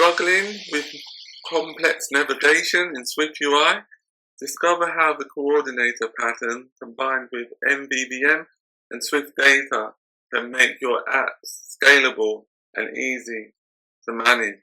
Struggling with complex navigation in SwiftUI? Discover how the coordinator pattern combined with MVVM and SwiftData can make your apps scalable and easy to manage.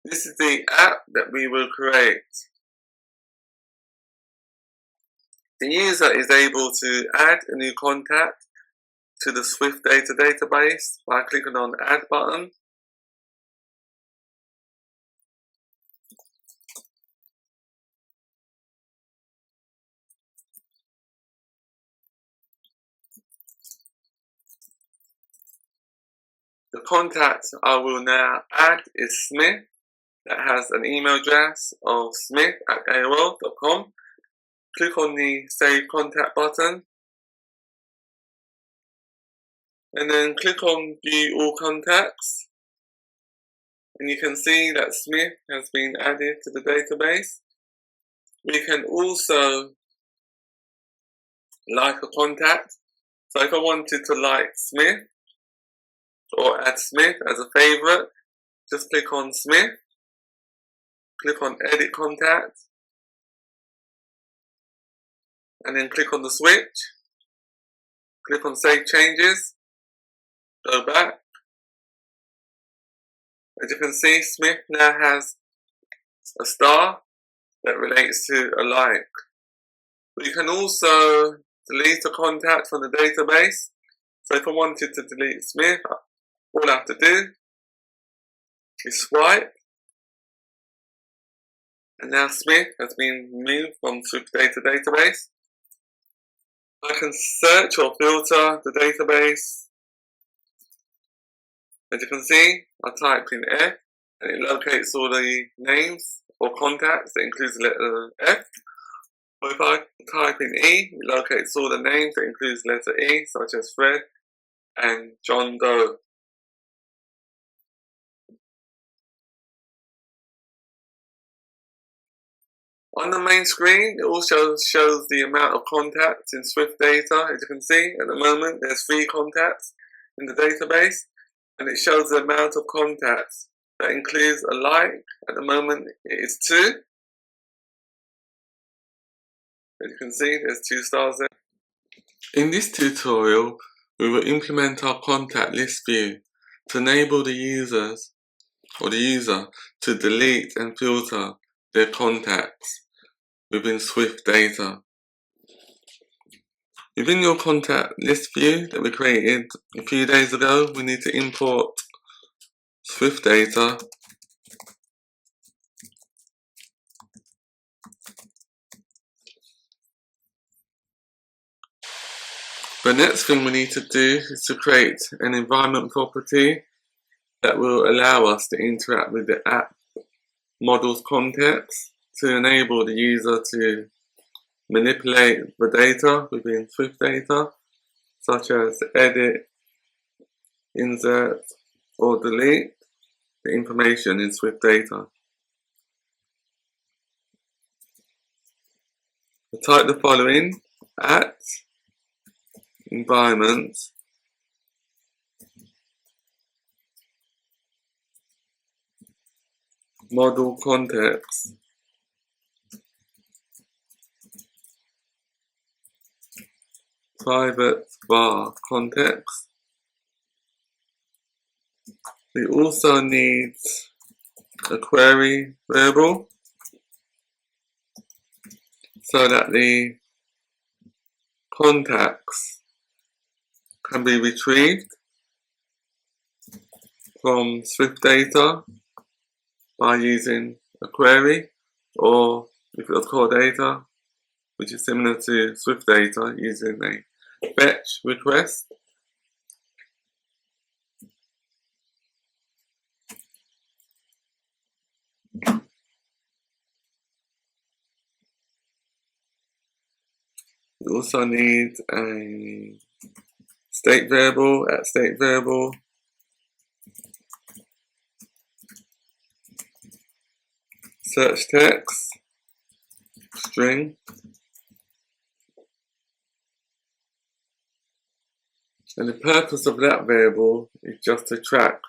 This is the app that we will create. The user is able to add a new contact to the SwiftData database by clicking on the Add button. The contact I will now add is Smith, that has an email address of smith@aol.com. Click on the Save Contact button and then click on View All Contacts, and you can see that Smith has been added to the database. We can also like a contact. So if I wanted to like Smith or add Smith as a favorite, just click on Smith, click on Edit Contact, and then click on the switch, click on Save Changes, go back. As you can see, Smith now has a star that relates to a like. We can also delete a contact from the database. So if I wanted to delete Smith, all I have to do is swipe, and now Smith has been removed from SwiftData database. I can search or filter the database. As you can see, I typed in F and it locates all the names or contacts that includes the letter F. Or if I type in E, it locates all the names that includes the letter E, such as Fred and John Doe. On the main screen, it also shows the amount of contacts in SwiftData. As you can see, at the moment, there's 3 contacts in the database, and it shows the amount of contacts that includes a like. At the moment, it is 2. As you can see, there's 2 stars there. In this tutorial, we will implement our contact list view to enable the user to delete and filter their contacts within SwiftData. Within your contact list view that we created a few days ago, we need to import SwiftData . The next thing we need to do is to create an environment property that will allow us to interact with the app model's context to enable the user to manipulate the data within SwiftData, such as edit, insert, or delete the information in SwiftData. We'll type the following: @environment model context private var context. We also need a query variable so that the contacts can be retrieved from SwiftData by using a query, or if it's core data, which is similar to SwiftData, using a fetch request. We also need a state variable, @state variable, search text, string, and the purpose of that variable is just to track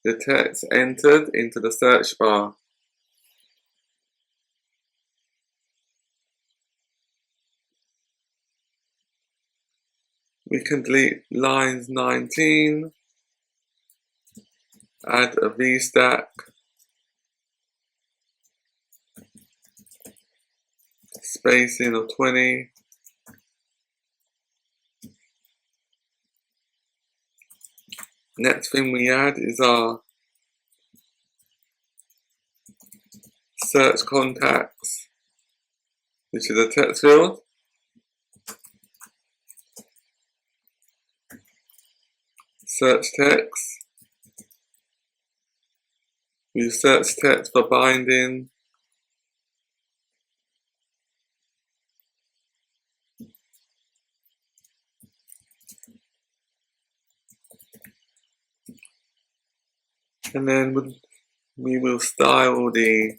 the text entered into the search bar. We can delete lines 19, add a VStack, spacing of 20, next thing we add is our search contacts, which is a text field. Search text. We search text for binding. And then we will style the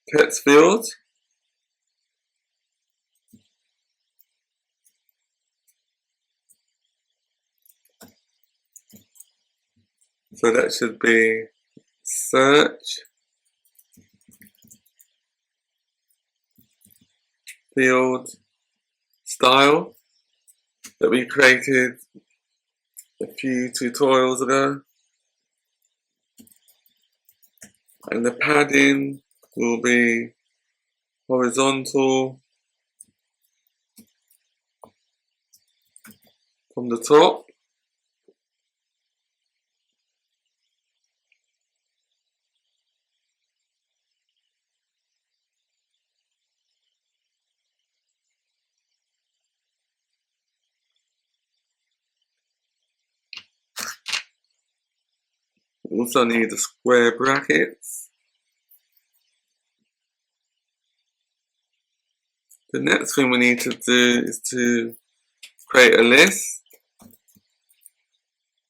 text field. So that should be search field style that we created a few tutorials ago. And the padding will be horizontal from the top. We also need the square brackets. The next thing we need to do is to create a list.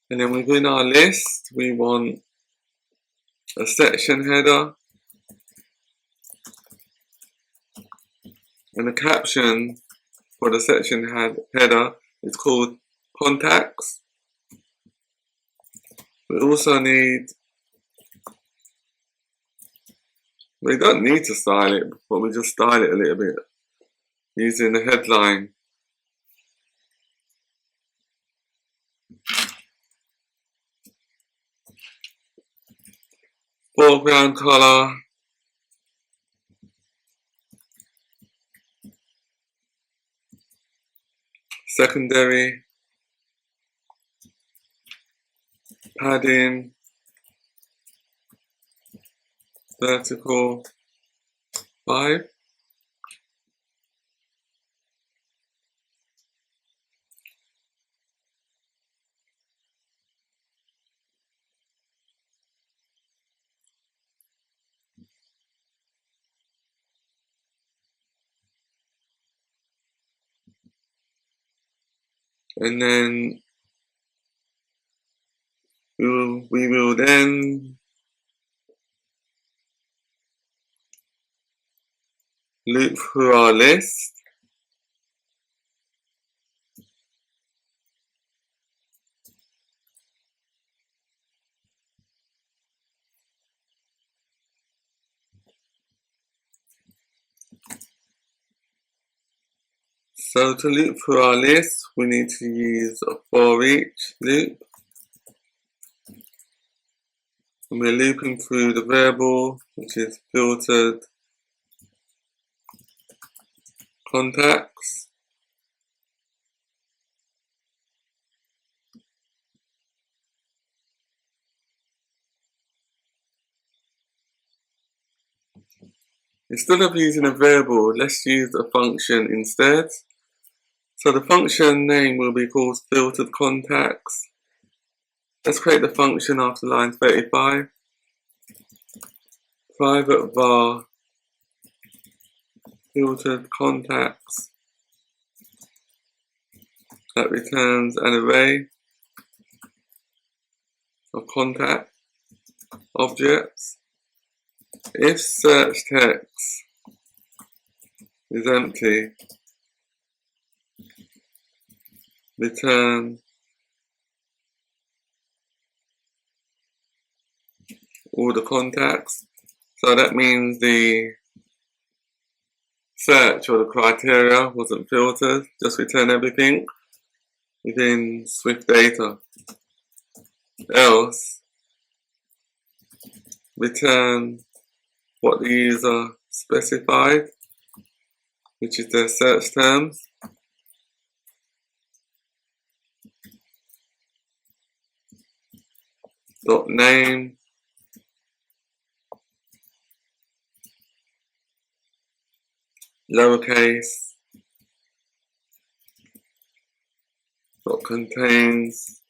And then within our list, we want a section header and the caption for the section header is called contacts. We also need, we don't need to style it, but we just style it a little bit using the headline. Foreground color, secondary, padding, vertical 5. And then we will then loop through our list. So to loop through our list, we need to use a for each loop. And we're looping through the variable, which is filtered contacts. Instead of using a variable, let's use a function instead. So the function name will be called filtered contacts. Let's create the function after line 35. Private var filtered contacts that returns an array of contact objects. If search text is empty, return all the contacts. So that means the search or the criteria wasn't filtered, just return everything within SwiftData. Else, return what the user specified, which is their search terms. .name, lowercase, .contains,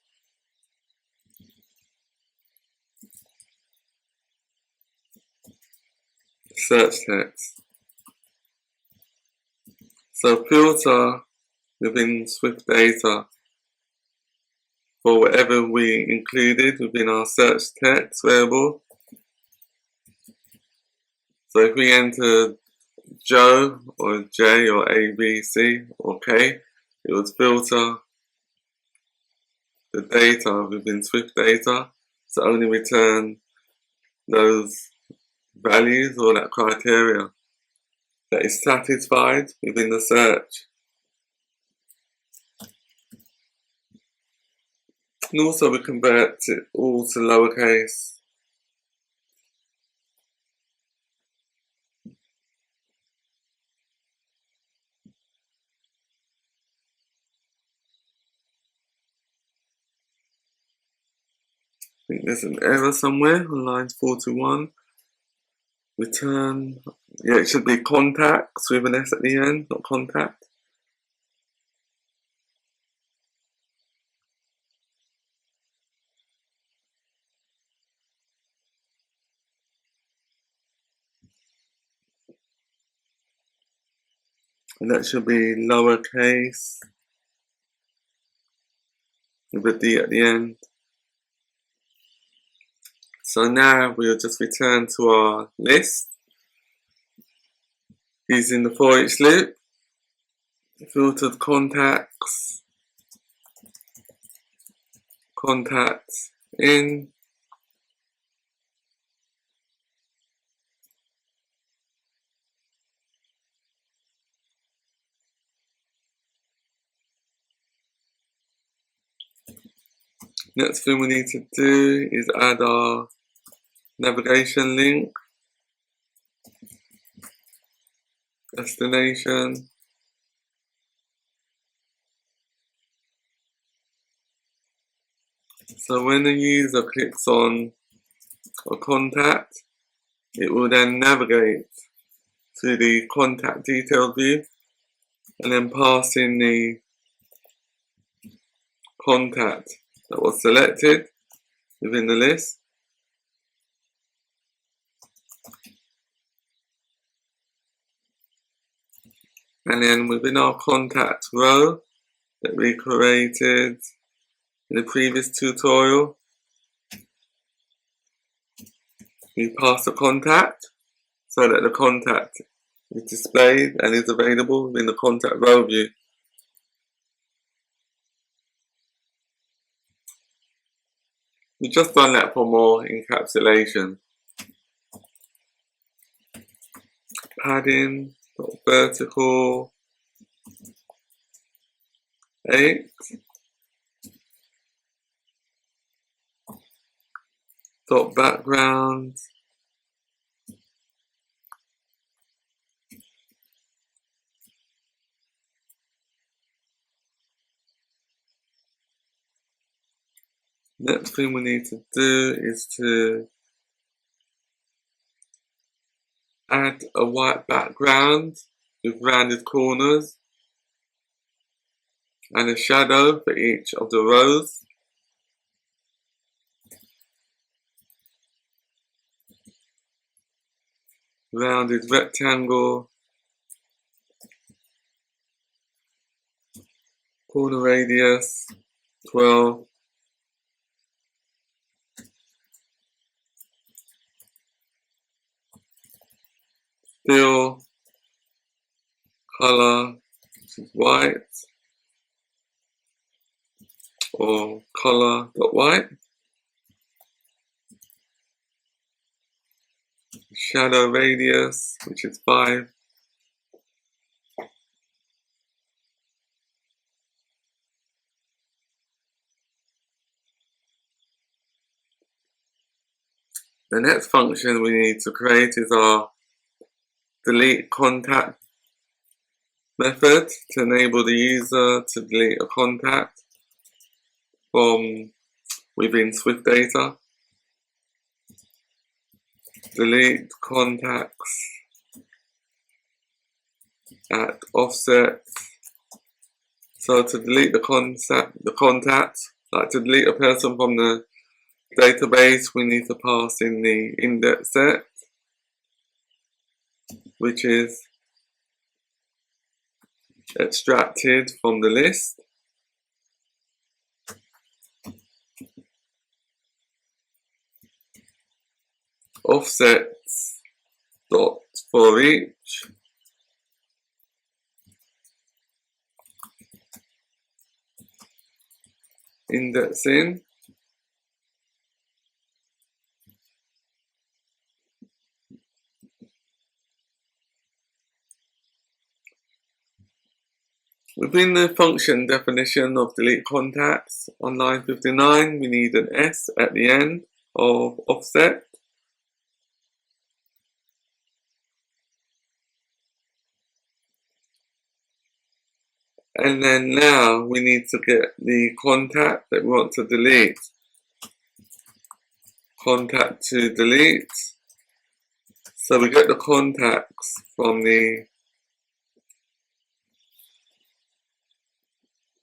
search text. So filter within SwiftData for whatever we included within our search text variable. So if we enter Joe or J or A, B, C or K, it would filter the data within SwiftData to only return those values or that criteria that is satisfied within the search. And also we convert it all to lowercase. I think there's an error somewhere on line 41. Return, yeah, it should be contacts with an S at the end, not contact. And that should be lowercase with a D at the end. So now we'll just return to our list using the for each loop, filtered contacts, contacts in, next thing we need to do is add our navigation link, destination, so when the user clicks on a contact, it will then navigate to the contact detail view and then pass in the contact that was selected within the list. And then within our contact row that we created in the previous tutorial, we pass the contact so that the contact is displayed and is available within the contact row view. We've just done that for more encapsulation. Padding, vertical 8. Dot background. Next thing we need to do is to add a white background with rounded corners and a shadow for each of the rows. Rounded rectangle, corner radius 12. Fill color, which is white, or color.white. shadow radius, which is 5. The next function we need to create is our delete contact method to enable the user to delete a contact from within SwiftData. Delete contacts at offset. So to delete the contact, like to delete a person from the database, we need to pass in the index set, which is extracted from the list. Offsets dot for each. Indexing. Within the function definition of delete contacts on line 59, we need an S at the end of offset. And then now we need to get the contact that we want to delete. Contact to delete. So we get the contacts from the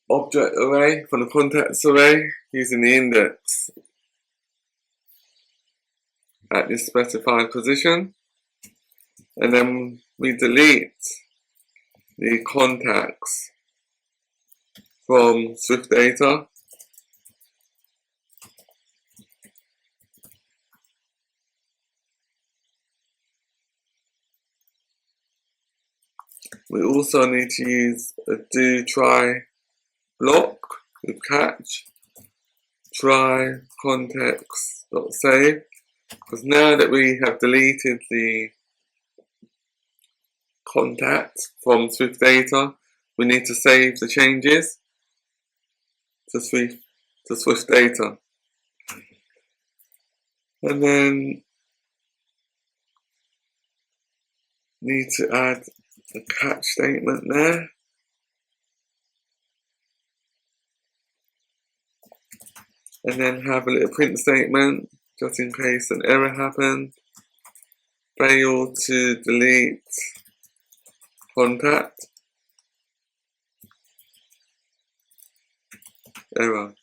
object array, from the contacts array, using the index at this specified position. And then we delete the contacts from SwiftData. We also need to use a do try block with catch try context.save, because now that we have deleted the contact from SwiftData, we need to save the changes to SwiftData. And then need to add a catch statement there. And then have a little print statement just in case an error happens. Fail to delete contact. Error.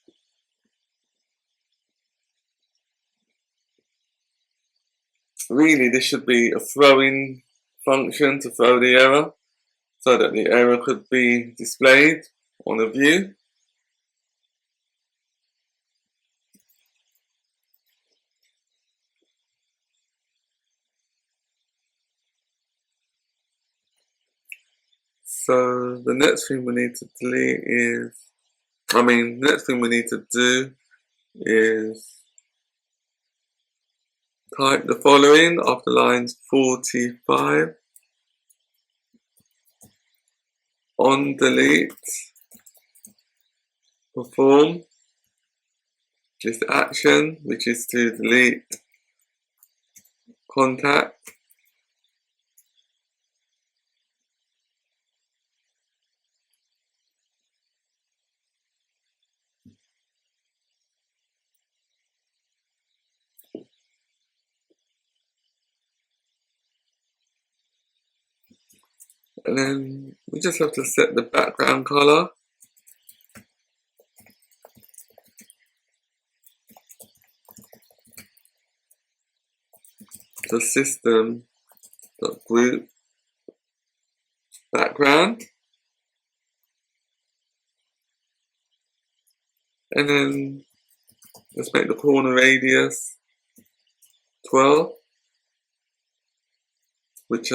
Really, this should be a throw-in function to throw the error so that the error could be displayed on a view. So the next thing we need to delete is, next thing we need to do is type the following after lines 45. On delete, perform this action, which is to delete contact. And then we just have to set the background color to system.group background. And then let's make the corner radius 12, which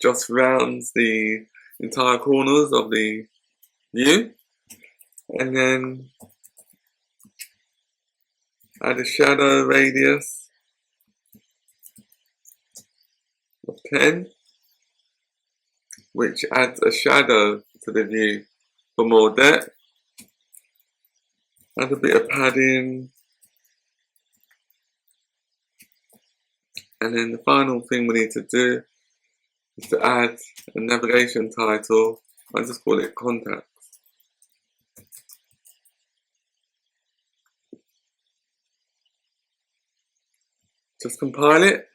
just rounds the entire corners of the view. And then add a shadow radius of 10, which adds a shadow to the view for more depth. Add a bit of padding. And then the final thing we need to do is to add a navigation title. I just call it contact. Just compile it.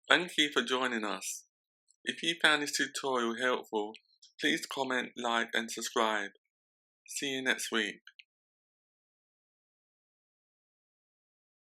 Thank you for joining us. If you found this tutorial helpful, please comment, like and subscribe. See you next week.